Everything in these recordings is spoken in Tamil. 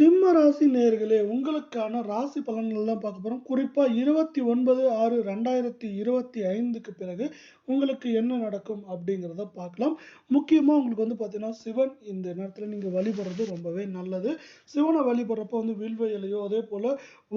சிம்ம ராசி நேயர்களே, உங்களுக்கான ராசி பலன்கள்லாம் பார்க்க போறோம். குறிப்பா 29/6/2025க்கு பிறகு உங்களுக்கு என்ன நடக்கும் அப்படிங்கிறத பார்க்கலாம். முக்கியமா உங்களுக்கு வந்து பார்த்தீங்கன்னா, சிவன் இந்த நேரத்தில நீங்க வழிபடுறது ரொம்பவே நல்லது. சிவன வழிபடுறப்போ வந்து வில்வ இலையோ, அதேபோல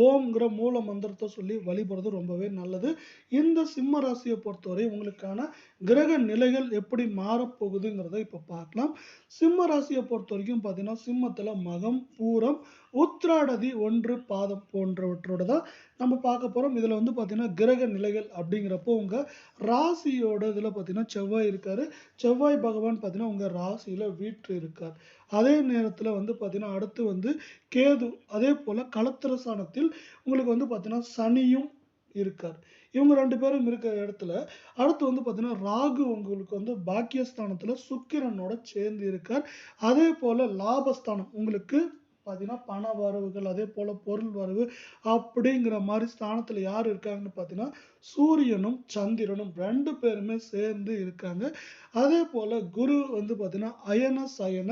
ஓம்ங்கிற மூல மந்திரத்த சொல்லி வழிபடுறது ரொம்பவே நல்லது. இந்த சிம்ம ராசிய பொறுத்தவரை உங்களுக்கான கிரக நிலைகள் எப்படி மாறப்போகுதுங்கிறத இப்ப பார்க்கலாம். சிம்ம ராசிய பொறுத்தவரைக்கும் பார்த்தீங்கன்னா, சிம்மத்தில மகம், பூரம், உத்திராடதி 1 பாதம் போன்றவற்றோட தான் நம்ம பார்க்க போறோம். இதுல வந்து பார்த்தீங்கன்னா, கிரக நிலைகள் அப்படிங்கிறப்போ உங்க ராசியோட இதுல பார்த்தீங்கன்னா, செவ்வாய் இருக்காரு. செவ்வாய் பகவான் பார்த்தீங்கன்னா, உங்க ராசியில வீற்று இருக்கார். அதே நேரத்துல வந்து பார்த்தீங்கன்னா, அடுத்து வந்து கேது, அதேபோல களத்திர ஸ்தானத்தில் உங்களுக்கு வந்து பார்த்தீங்கன்னா, சனியும் இருக்கார். இவங்க 2 பேரும் இருக்கிற இடத்துல, அடுத்து வந்து பார்த்தீங்கன்னா, ராகு உங்களுக்கு வந்து பாக்கியஸ்தானத்துல சுக்கிரனோட சேர்ந்து இருக்கார். அதேபோல லாபஸ்தானம் உங்களுக்கு பார்த்தீங்கன்னா, பண வரவுகள், அதேபோல பொருள் வரவு அப்படிங்கிற மாரி ஸ்தானத்துல யார் இருக்காங்கன்னு பார்த்தீங்கன்னா, சூரியனும், சந்திரனும் 2 பேருமே சேர்ந்து இருக்காங்க. அதேபோல குரு வந்து பார்த்தீங்கன்னா, அயன, சயன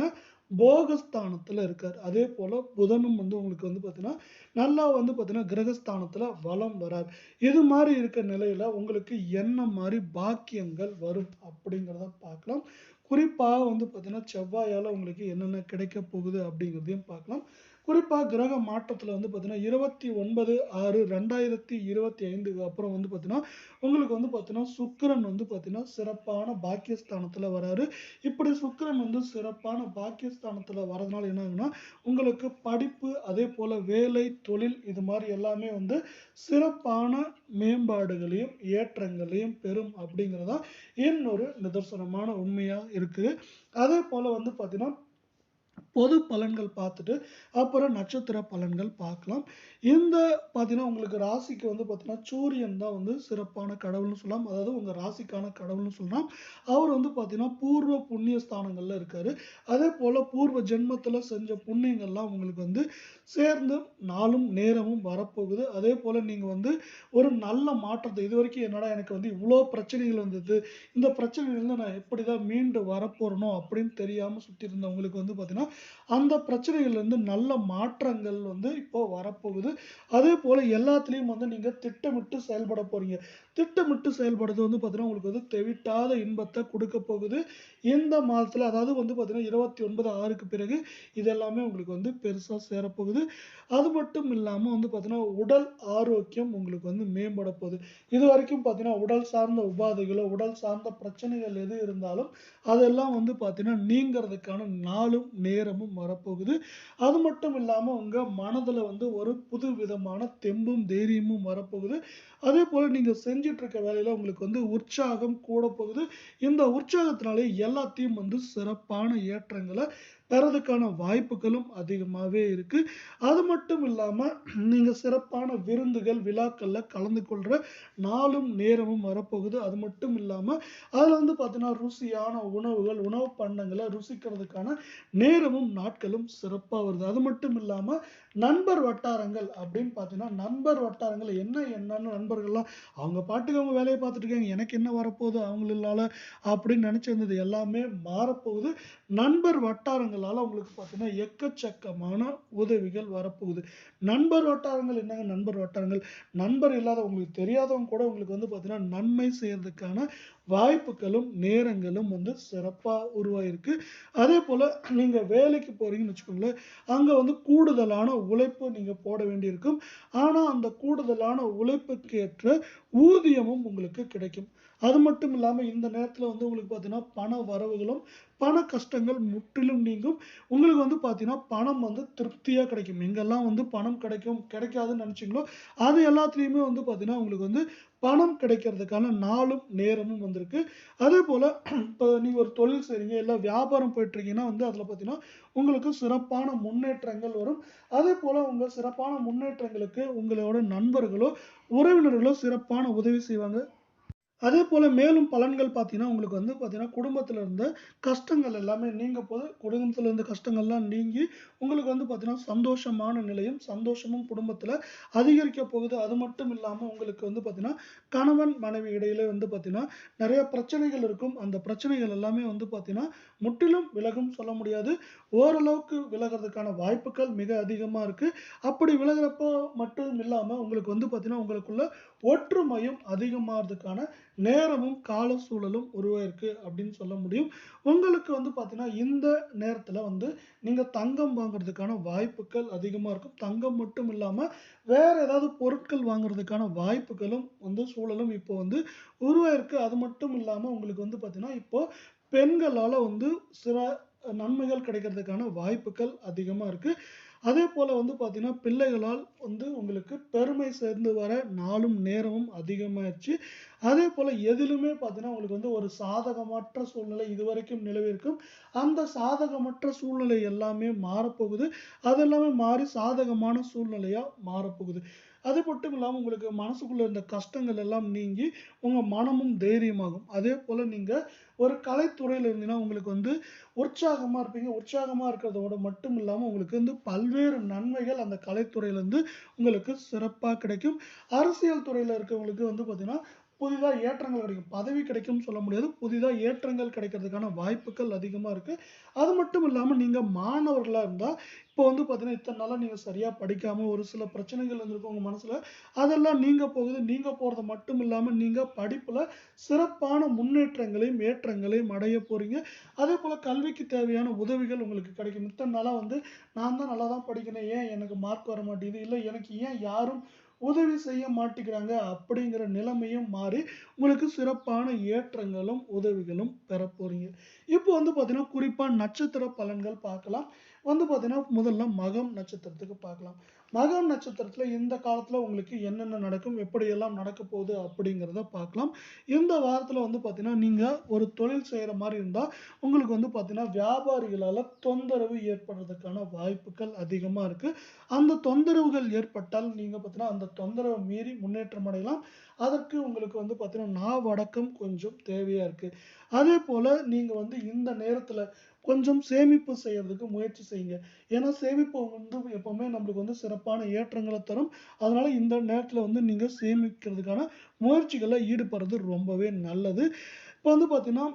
போகஸ்தானத்துல இருக்காரு. அதேபோல புதனும் வந்து உங்களுக்கு வந்து பார்த்தீங்கன்னா, நல்லா வந்து பார்த்தீங்கன்னா, கிரகஸ்தானத்துல வலம் வரார். இது மாரி இருக்க நிலையில உங்களுக்கு என்ன மாரி பாக்கியங்கள் வரும் அப்படிங்கிறத பார்க்கலாம். குறிப்பா வந்து பார்த்தீங்கன்னா, செவ்வாயால உங்களுக்கு என்னென்ன கிடைக்க போகுது அப்படிங்கிறதையும் பார்க்கலாம். குறிப்பா கிரக மாற்றத்துல வந்து பார்த்தீங்கன்னா, 29/6/2025க்கு அப்புறம் வந்து பார்த்தீங்கன்னா, உங்களுக்கு வந்து பார்த்தீங்கன்னா, சுக்கிரன் வந்து பார்த்தீங்கன்னா, சிறப்பான பாக்கியஸ்தானத்துல வராரு. இப்படி சுக்கிரன் வந்து சிறப்பான பாக்கியஸ்தானத்துல வரதுனால என்ன ஆகும்னா, உங்களுக்கு படிப்பு, அதேபோல வேலை, தொழில் இது மாரி எல்லாமே வந்து சிறப்பான மேம்பாடுகளையும், ஏற்றங்களையும் பெறும் அப்படிங்கிறது தான் இன்னொரு நிதர்சனமான உண்மையா இருக்கு. அதேபோல வந்து பார்த்தீங்கன்னா, பொது பலன்கள் பார்த்துட்டு, அப்புறம் நட்சத்திர பலன்கள் பார்க்கலாம். இந்த பார்த்தீங்கன்னா, உங்களுக்கு ராசிக்கு வந்து பார்த்தீங்கன்னா, சூரியன் தான் வந்து சிறப்பான கடவுள்னு சொல்லலாம். அதாவது உங்க ராசிக்கான கடவுள்னு சொல்லலாம். அவர் வந்து பார்த்தீங்கன்னா, பூர்வ புண்ணிய ஸ்தானங்கள்ல இருக்காரு. அதேபோல பூர்வ ஜென்மத்தில செஞ்ச புண்ணியங்கள்லாம் உங்களுக்கு வந்து சேர்ந்து நாளும், நேரமும் வரப்போகுது. அதேபோல நீங்க வந்து ஒரு நல்ல மாற்றத்த இதுவரைக்கும் என்னடா எனக்கு வந்து இவ்ளோ பிரச்சனைகள் வந்தது. இந்த பிரச்சனையிலருந்து நான் எப்படிதான் மீண்டு வரப்போறனோ அப்படின்னு தெரியாம சுத்தி இருந்தவங்களுக்கு வந்து பார்த்தீங்கன்னா, அந்த பிரச்சனைகள்லேருந்து நல்ல மாற்றங்கள் வந்து இப்போ வரப்போகுது. அதேபோல எல்லாத்துலயும் வந்து நீங்க திட்டமிட்டு செயல்பட போறீங்க. திட்டமிட்டு செயல்படுறது வந்து பார்த்தீங்கன்னா, உங்களுக்கு வந்து தெவிட்டாத இன்பத்த குடுக்க போகுது. இந்த மாதத்துல அதாவது வந்து பார்த்தீங்கன்னா, 29/6க்கு பிறகு இது எல்லாமே உங்களுக்கு வந்து பெருசா சேரப்போகுது. அது மட்டும் இல்லாம வந்து பார்த்தீங்கன்னா, உடல் ஆரோக்கியம் உங்களுக்கு வந்து மேம்பட போகுது. இதுவரைக்கும் பார்த்தீங்கன்னா, உடல் சார்ந்த உபாதைகளோ, உடல் சார்ந்த பிரச்சனைகள் எது இருந்தாலும், அதெல்லாம் வந்து பார்த்தீங்கன்னா, நீங்கிறதுக்கான நாளும், நேரமும் வரப்போகுது. அது மட்டும் இல்லாம உங்க மனதுல வந்து ஒரு புது விதமான தெம்பும், தைரியமும் வரப்போகுது. அதேபோல நீங்க செஞ்சுட்டு இருக்க வேலையில உங்களுக்கு வந்து உற்சாகம் கூடப் போகுது. இந்த உற்சாகத்தினாலே எல்லாத்தையும் வந்து சிறப்பான ஏற்றங்கள பெறதுக்கான வாய்ப்புகளும் அதிகமாவே இருக்கு. அது மட்டும் இல்லாம நீங்க சிறப்பான விருந்துகள், விழாக்கள்ல கலந்து கொள்ற நாளும், நேரமும் வரப்போகுது. அது மட்டும் இல்லாம அதுல வந்து பார்த்தீங்கன்னா, ருசியான உணவுகள், உணவு பண்டங்கள ருசிக்கிறதுக்கான நேரமும், நாட்களும் சிறப்பா வருது. அது மட்டும் இல்லாம நண்பர் வட்டாரங்கள் அப்படின்னு பார்த்தீங்கன்னா, நண்பர் வட்டாரங்கள் என்னன்னு நண்பர்கள்லாம் அவங்க பாட்டுக்கு அவங்க வேலைய பார்த்துட்டு இருக்காங்க. எனக்கு என்ன வரப்போகுது அவங்களால அப்படின்னு நினைச்சிருந்தது எல்லாமே மாறப்போகுது. நண்பர் வட்டாரங்களால உங்களுக்கு பார்த்தீங்கன்னா, எக்கச்சக்கமான உதவிகள் வரப்போகுது. நண்பர் வட்டாரங்கள் என்னங்க நண்பர் வட்டாரங்கள்? நண்பர் இல்லாத உங்களுக்கு தெரியாதவங்க கூட உங்களுக்கு வந்து பார்த்தீங்கன்னா, நன்மை செய்றதுக்கான வாய்ப்புகளும், நேரங்களும் வந்து சிறப்பா உருவாயிருக்கு. அதேபோல நீங்க வேலைக்கு போறீங்கன்னு வச்சுக்கோங்களேன், அங்க வந்து கூடுதலான உழைப்பு நீங்க போட வேண்டியிருக்கும். ஆனா, அந்த கூடுதலான உழைப்புக்கு ஏற்ற ஊதியமும் உங்களுக்கு கிடைக்கும். அது மட்டும் இல்லாம இந்த நேரத்துல வந்து உங்களுக்கு பார்த்தீங்கன்னா, பண வரவுகளும், பண கஷ்டங்கள் முற்றிலும் நீங்கும். உங்களுக்கு வந்து பார்த்தீங்கன்னா, பணம் வந்து திருப்தியா கிடைக்கும். எங்கெல்லாம் வந்து பணம் கிடைக்கும், கிடைக்காதுன்னு நினைச்சீங்களோ, அது எல்லாத்துலயுமே வந்து பார்த்தீங்கன்னா, உங்களுக்கு வந்து பணம் கிடைக்கிறதுக்கான நாளும், நேரமும் வந்திருக்கு. அதேபோல இப்ப நீங்க ஒரு தொழில் செய்றீங்க, இல்ல வியாபாரம் போயிட்டு இருக்கீங்கன்னா வந்து அதுல பார்த்தீங்கன்னா, உங்களுக்கு சிறப்பான முன்னேற்றங்கள் வரும். அதேபோல உங்க சிறப்பான முன்னேற்றங்களுக்கு உங்களோட நண்பர்களோ, உறவினர்களோ சிறப்பான உதவி செய்வாங்க. அதே போல மேலும் பலன்கள் பார்த்தீங்கன்னா, உங்களுக்கு வந்து பார்த்தீங்கன்னா, குடும்பத்தில இருந்த கஷ்டங்கள் எல்லாமே நீங்க போது குடும்பத்தில இருந்த கஷ்டங்கள்லாம் நீங்கி, உங்களுக்கு வந்து பார்த்தீங்கன்னா, சந்தோஷமான நிலையும், சந்தோஷமும் குடும்பத்தில அதிகரிக்க போகுது. அது மட்டும் இல்லாம உங்களுக்கு வந்து பார்த்தீங்கன்னா, கணவன், மனைவி இடையிலே வந்து பார்த்தீங்கன்னா, நெறைய பிரச்சனைகள் இருக்கும். அந்த பிரச்சனைகள் எல்லாமே வந்து பார்த்தீங்கன்னா, முற்றிலும் விலகும் சொல்ல முடியாது. ஓரளவுக்கு விலகுறதுக்கான வாய்ப்புகள் மிக அதிகமா இருக்கு. அப்படி விலகுறப்போ மட்டும் இல்லாம, உங்களுக்கு வந்து பார்த்தீங்கன்னா, உங்களுக்குள்ள ஒற்றுமையும் அதிகமாறதுக்கான நேரமும், கால சூழலும் உருவாயிருக்கு அப்படின்னு சொல்ல முடியும். உங்களுக்கு வந்து பார்த்தீங்கன்னா, இந்த நேரத்தில வந்து நீங்க தங்கம் வாங்குறதுக்கான வாய்ப்புகள் அதிகமா இருக்கும். தங்கம் மட்டும் இல்லாம, வேற ஏதாவது பொருட்கள் வாங்குறதுக்கான வாய்ப்புகளும் வந்து சூழலும் இப்போ வந்து உருவாயிருக்கு. அது மட்டும் இல்லாம உங்களுக்கு வந்து பார்த்தீங்கன்னா, இப்போ பெண்களால வந்து சில நன்மைகள் கிடைக்கிறதுக்கான வாய்ப்புகள் அதிகமா இருக்கு. அதேபோல வந்து பார்த்தீங்கன்னா, பிள்ளைகளால் வந்து உங்களுக்கு பெருமை சேர்ந்து வர நாளும், நேரமும் அதிகமாயிருச்சு. அதேபோல எதிலுமே பார்த்தீங்கன்னா, உங்களுக்கு வந்து ஒரு சாதகமற்ற சூழ்நிலை இதுவரைக்கும் நிலவியிருக்கும். அந்த சாதகமற்ற சூழ்நிலை எல்லாமே மாறப்போகுது. அது எல்லாமே மாறி சாதகமான சூழ்நிலையா மாறப்போகுது. அது மட்டும் இல்லாம உங்களுக்கு மனசுக்குள்ள இருந்த கஷ்டங்கள் எல்லாம் நீங்கி, உங்க மனமும் தைரியமாகும். அதேபோல நீங்க ஒரு கலைத்துறையில இருந்தீங்கன்னா, உங்களுக்கு வந்து உற்சாகமா இருப்பீங்க. உற்சாகமா இருக்கிறதோட மட்டும் இல்லாம, உங்களுக்கு வந்து பல்வேறு நன்மைகள் அந்த கலைத்துறையிலருந்து உங்களுக்கு சிறப்பா கிடைக்கும். அரசியல் துறையில இருக்கவங்களுக்கு வந்து பார்த்தீங்கன்னா, புதிதா ஏற்றங்கள் கிடைக்கும். பதவி கிடைக்கும்னு சொல்ல முடியாது. புதிதா ஏற்றங்கள் கிடைக்கிறதுக்கான வாய்ப்புகள் அதிகமா இருக்கு. அது மட்டும் இல்லாம நீங்க மாணவர்களா இருந்தா, இப்போ வந்து பார்த்தீங்கன்னா, இத்தன நாளா நீங்க சரியா படிக்காம ஒரு சில பிரச்சனைகள் இருந்திருக்கும் உங்க மனசுல. அதெல்லாம் நீங்க போகுது. நீங்க போறது மட்டும் இல்லாம, நீங்க படிப்புல சிறப்பான முன்னேற்றங்களையும், ஏற்றங்களையும் அடைய போறீங்க. அதேபோல கல்விக்கு தேவையான உதவிகள் உங்களுக்கு கிடைக்கும். இத்தன நாளா வந்து நான் தான் நல்லா தான் படிக்கிறேன். ஏன் எனக்கு மார்க் வர மாட்டேங்குது? இல்ல எனக்கு ஏன் யாரும் உதவி செய்ய மாட்டேங்கிறாங்க? அப்படிங்கிற நிலைமையும் மாறி, உங்களுக்கு சிறப்பான ஏற்றங்களும், உதவிகளும் பெறப் போறீங்க. இப்போ வந்து பார்த்தீங்கன்னா, குறிப்பா நட்சத்திர பலன்கள் பார்க்கலாம். வந்து பார்த்தீங்கன்னா, முதல்ல மகம் நட்சத்திரத்துக்கு பார்க்கலாம். மகம் நட்சத்திரத்தில இந்த காலத்தில உங்களுக்கு என்னென்ன நடக்கும்? எப்படியெல்லாம் நடக்கப் போகுது? அப்படிங்கிறத பார்க்கலாம். இந்த வாரத்தில வந்து பார்த்தீங்கன்னா, நீங்க ஒரு தொழில் செய்ற மாரி இருந்தா, உங்களுக்கு வந்து பார்த்தீங்கன்னா, வியாபாரிகளால தொந்தரவு ஏற்படுறதுக்கான வாய்ப்புகள் அதிகமா இருக்கு. அந்த தொந்தரவுகள் ஏற்பட்டால், நீங்க பார்த்தீங்கன்னா, அந்த தொந்தரவ மீறி முன்னேற்றம் அடையலாம். அதற்கு உங்களுக்கு வந்து பார்த்தீங்கன்னா, நாவடக்கம் கொஞ்சம் தேவையா இருக்கு. அதேபோல நீங்க வந்து இந்த நேரத்தில கொஞ்சம் சேமிப்பு செய்யறதுக்கு முயற்சி செய்யுங்க. ஏன்னா, சேமிப்பு வந்து எப்பவுமே நம்மளுக்கு வந்து சிறப்பான ஏற்றங்கள தரும். அதனால இந்த நேரத்தில வந்து நீங்க சேமிக்கிறதுக்கான முயற்சிகள்ல ஈடுபடுறது ரொம்பவே நல்லது. இப்ப வந்து பார்த்தீங்கன்னா,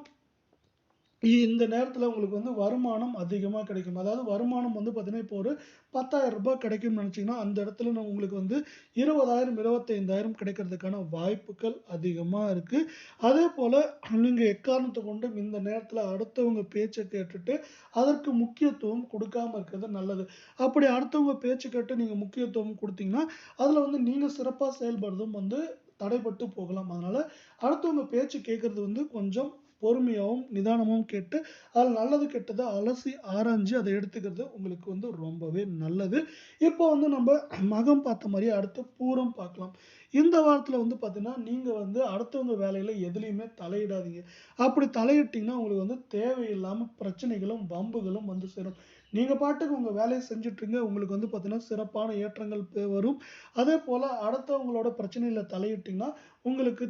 இந்த நேரத்தில உங்களுக்கு வந்து வருமானம் அதிகமா கிடைக்கும். அதாவது வருமானம் வந்து பார்த்தீங்கன்னா, இப்போ ஒரு ரூ. 10,000 கிடைக்கும்னு நினைச்சீங்கன்னா, அந்த இடத்துல உங்களுக்கு வந்து 20,000, 25,000 கிடைக்கிறதுக்கான வாய்ப்புகள் அதிகமா இருக்கு. அதேபோல நீங்க எக்காரணத்த கொண்டும் இந்த நேரத்தில அடுத்தவங்க பேச்ச கேட்டுட்டு, அதற்கு முக்கியத்துவம் குடுக்காம இருக்கிறது நல்லது. அப்படி அடுத்தவங்க பேச்சு கேட்டு நீங்க முக்கியத்துவம் குடுத்தீங்கன்னா, அதுல வந்து நீங்க சிறப்பா செயல்படுறதும் வந்து தடைப்பட்டு போகலாம். அதனால அடுத்தவங்க பேச்சு கேட்கறது வந்து கொஞ்சம் பொறுமையாவும், நிதானமாவும் கேட்டு, அதுல நல்லது, கெட்டத அலசி ஆராய்ஞ்சு அத எடுத்துக்கிறது உங்களுக்கு வந்து ரொம்பவே நல்லது. இப்போ வந்து நம்ப மகம் பார்த்த மாரியே அடுத்து பூரம் பார்க்கலாம். இந்த வாரத்துல வந்து பார்த்தீங்கன்னா, நீங்க வந்து அடுத்தவங்க வேலையில எதுலயுமே தலையிடாதீங்க. அப்படி தலையிட்டீங்கன்னா, உங்களுக்கு வந்து தேவையில்லாம பிரச்சனைகளும், வம்புகளும் வந்து சேரும். நீங்க பாட்டுக்கு உங்க வேலைய செஞ்சுட்டுருங்க. உங்களுக்கு வந்து பார்த்தீங்கன்னா, சிறப்பான ஏற்றங்கள் வரும். அதேபோல அடுத்தவங்களோட பிரச்சனையில தலையிட்டீங்கன்னா, உங்களுக்கு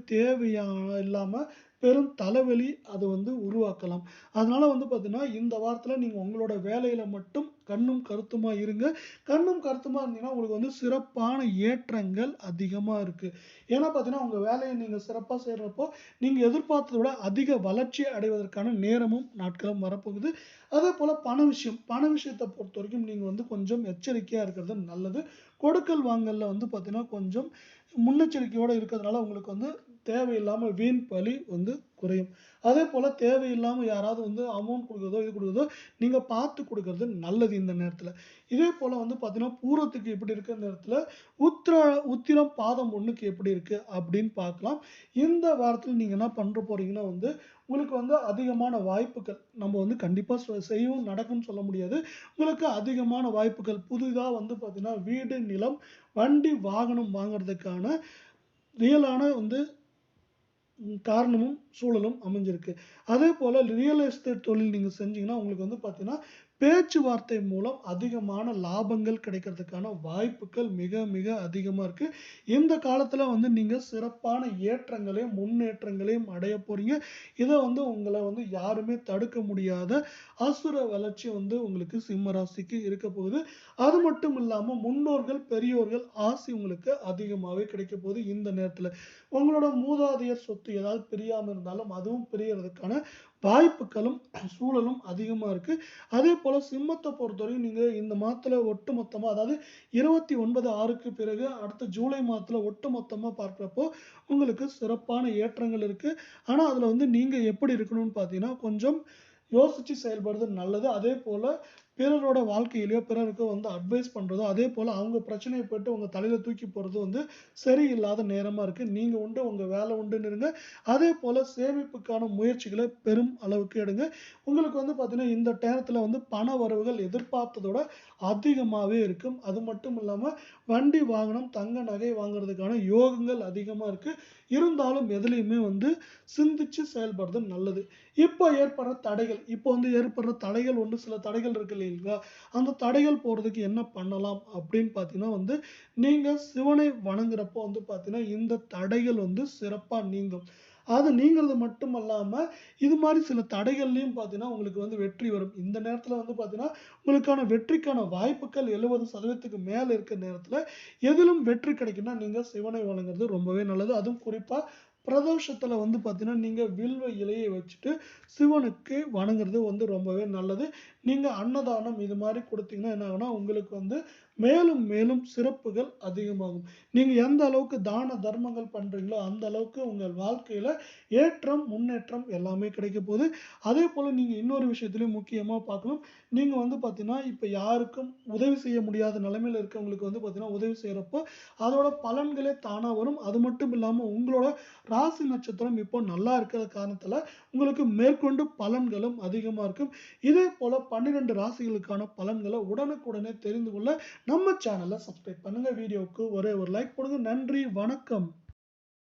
இல்லாம பெரும் தலைவலி அது வந்து உருவாக்கலாம். அதனால வந்து பார்த்தீங்கன்னா, இந்த வாரத்தில நீங்க உங்களோட வேலையில மட்டும் கண்ணும் கருத்துமா இருங்க. கண்ணும் கருத்துமா இருந்தீங்கன்னா, உங்களுக்கு வந்து சிறப்பான ஏற்றங்கள் அதிகமா இருக்கு. ஏன்னா பார்த்தீங்கன்னா, உங்க வேலைய நீங்க சிறப்பா செய்றப்போ, நீங்க எதிர்பார்த்தத விட அதிக வளர்ச்சி அடைவதற்கான நேரமும், நாட்களும் வரப்போகுது. அதேபோல பண விஷயம். பண விஷயத்த பொறுத்தவரைக்கும் நீங்க வந்து கொஞ்சம் எச்சரிக்கையா இருக்கிறது நல்லது. கொடுக்கல் வாங்கல்ல வந்து பார்த்தீங்கன்னா, கொஞ்சம் முன்னெச்சரிக்கையோட இருக்கிறதுனால உங்களுக்கு வந்து தேவையில்லாம வீண் பழி வந்து குறையும். அதேபோல தேவையில்லாம யாராவது வந்து அமௌண்ட் குடுக்குறதோ, இது குடுக்குறதோ நீங்க பார்த்து குடுக்குறது நல்லது இந்த நேரத்தில. இதே போல வந்து பார்த்தீங்கன்னா, பூரத்துக்கு எப்படி இருக்கு இந்த நேரத்தில, உத்திரம் பாதம் 1க்கு எப்படி இருக்கு அப்படின்னு பார்க்கலாம். இந்த வாரத்தில நீங்க என்ன பண்ற போறீங்கன்னா வந்து, உங்களுக்கு வந்து அதிகமான வாய்ப்புகள் நம்ம வந்து கண்டிப்பா செய்யும் நடக்கும்னு சொல்ல முடியாது. உங்களுக்கு அதிகமான வாய்ப்புகள் புதிதா வந்து பார்த்தீங்கன்னா, வீடு, நிலம், வண்டி, வாகனம் வாங்குறதுக்கான ரியலான வந்து காரணமும், சூழலும் அமைஞ்சிருக்கு. அதேபோல ரியல் எஸ்டேட் தொழில் நீங்க செஞ்சீங்கன்னா, உங்களுக்கு வந்து பார்த்தீங்கன்னா, பேச்சுவார்த்தை மூலம் அதிகமான லாபங்கள் கிடைக்கிறதுக்கான வாய்ப்புகள் மிக மிக அதிகமா இருக்கு. இந்த காலத்துல வந்து நீங்க சிறப்பான ஏற்றங்களையும் முன்னேற்றங்களையும் அடைய போறீங்க. இத வந்து உங்களை வந்து யாருமே தடுக்க முடியாத அசுர வளர்ச்சி வந்து உங்களுக்கு சிம்ம ராசிக்கு இருக்க போகுது. அது மட்டும் இல்லாம முன்னோர்கள் பெரியோர்கள் ஆசி உங்களுக்கு அதிகமாவே கிடைக்க போகுது. இந்த நேரத்துல உங்களோட மூதாதையர் சொத்து ஏதாவது பிரியாம இருந்தாலும் அதுவும் பிரியறதுக்கான வாய்ப்புகளும் சூழலும் அதிகமா இருக்கு. அதே போல சிம்மத்தை பொறுத்தவரைக்கும் நீங்க இந்த மாதத்துல ஒட்டுமொத்தமா அதாவது 29/6க்கு பிறகு அடுத்த ஜூலை மாதத்துல ஒட்டுமொத்தமா பார்க்கிறப்போ உங்களுக்கு சிறப்பான ஏற்றங்கள் இருக்கு. ஆனா அதுல வந்து நீங்க எப்படி இருக்கணும்னு பாத்தீங்கன்னா கொஞ்சம் யோசிச்சு செயல்படுறது நல்லது. அதே போல பிறரோட வாழ்க்கையிலயோ பிறருக்கு வந்து அட்வைஸ் பண்றதோ அதே போல அவங்க பிரச்சனையை போட்டு உங்க தலையில தூக்கி போறது வந்து சரியில்லாத நேரமா இருக்கு. நீங்க உண்டு உங்க வேலை உண்டுன்னு இருங்க. அதே போல சேமிப்புக்கான முயற்சிகளை பெரும் அளவுக்கு எடுங்க. உங்களுக்கு வந்து பாத்தீங்கன்னா இந்த நேரத்துல வந்து பண வரவுகள் எதிர்பார்த்ததோட அதிகமாவே இருக்கும். அது மட்டும் இல்லாம வண்டி வாகனம் தங்க நகை வாங்குறதுக்கான யோகங்கள் அதிகமா இருக்கு. இருந்தாலும் எதுலையுமே வந்து சிந்திச்சு செயல்படுறது நல்லது. இப்போ ஏற்படுற தடைகள் இப்போ வந்து ஏற்படுற தடைகள் ஒன்று சில தடைகள் இருக்கு இல்லைங்களா? அந்த தடைகள் போறதுக்கு என்ன பண்ணலாம் அப்படின்னு பார்த்தீங்கன்னா வந்து நீங்க சிவனை வணங்குறப்போ வந்து பார்த்தீங்கன்னா இந்த தடைகள் வந்து சிறப்பா நீங்கும். அது நீங்கிறது மட்டும் அல்லாம இது மாதிரி சில தடைகள்லையும் பார்த்தீங்கன்னா உங்களுக்கு வந்து வெற்றி வரும். இந்த நேரத்துல வந்து பார்த்தீங்கன்னா உங்களுக்கான வெற்றிக்கான வாய்ப்புகள் 70% மேல இருக்கிற நேரத்துல எதிலும் வெற்றி கிடைக்கும்னா நீங்க சிவனை வணங்குறது ரொம்பவே நல்லது. அதுவும் குறிப்பா பிரதோஷத்துல வந்து பார்த்தீங்கன்னா நீங்க வில்வ இலையை வச்சுட்டு சிவனுக்கு வணங்குறது வந்து ரொம்பவே நல்லது. நீங்க அன்னதானம் இது மாதிரி கொடுத்தீங்கன்னா என்ன ஆகும்னா உங்களுக்கு வந்து மேலும் மேலும் சிறப்புகள் அதிகமாகும். நீங்க எந்த அளவுக்கு தான தர்மங்கள் பண்றீங்களோ அந்த அளவுக்கு உங்கள் வாழ்க்கையில ஏற்றம் முன்னேற்றம் எல்லாமே கிடைக்க போகுது. அதே போல நீங்க இன்னொரு விஷயத்திலயும் முக்கியமா பார்க்கணும். நீங்க வந்து பார்த்தீங்கன்னா இப்ப யாருக்கும் உதவி செய்ய முடியாத நிலைமையில இருக்கவங்களுக்கு வந்து பார்த்தீங்கன்னா உதவி செய்யறப்போ அதோட பலன்களே தானா வரும். அது மட்டும் இல்லாம உங்களோட ராசி நட்சத்திரம் இப்போ நல்லா இருக்கிற காரணத்துல உங்களுக்கு மேற்கொண்டு பலன்களும் அதிகமா இருக்கும். இதே போல 12 ராசிகளுக்கான பலன்களை உடனுக்குடனே தெரிந்து கொள்ள நம்ம சேனலை சப்ஸ்கிரைப் பண்ணுங்க. வீடியோவுக்கு ஒரே ஒரு லைக் போடுங்க. நன்றி, வணக்கம்.